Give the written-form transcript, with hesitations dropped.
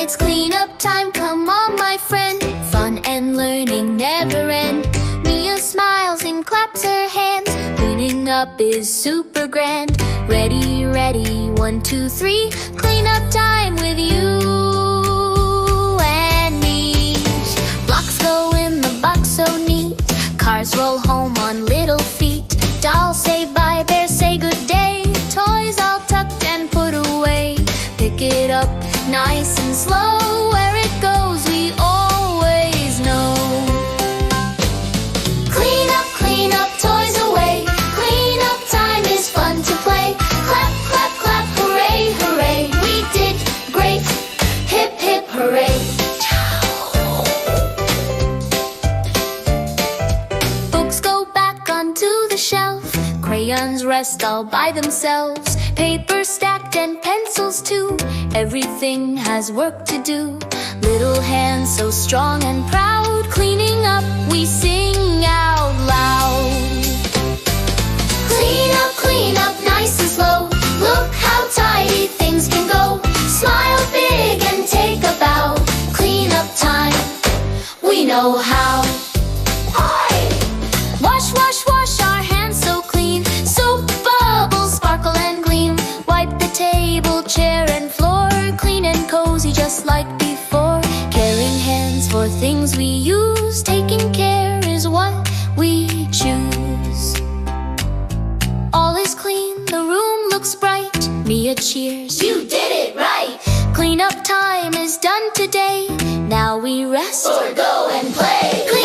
It's cleanup time, come on my friend. Fun and learning never end. Mia smiles and claps her hands. Cleaning up is super grand. Ready, ready, 1, 2, 3. Cleanup time with you and me. Blocks go in the box so neat. Cars roll home on little feet. Dolls say bye, bears say good day. Toys all tucked and put away. Pick it up nice and slow. Where it goes we always know. Clean up, toys away. Clean up time is fun to play. Clap, clap, clap, hooray, hooray. We did great, hip, hip, hooray. Books go back onto the shelf. Crayons rest all by themselves. Paper stacked and pencils too. Everything has work to do. Little hands so strong and proud. Cleaning up, we sing out loud. Clean up, nice and slow. Look how tidy things can go. Smile big and take a bow. Clean up time, we know how. Wash, wash, wash our hands so clean. Soap bubbles sparkle and gleam. Wipe the table, chair and floor. Clean and cozy just like before. Caring hands for things we use. Taking care is what we choose. All is clean, the room looks bright. Mia cheers, you did it right. Cleanup time is done today. Now we rest or go and play.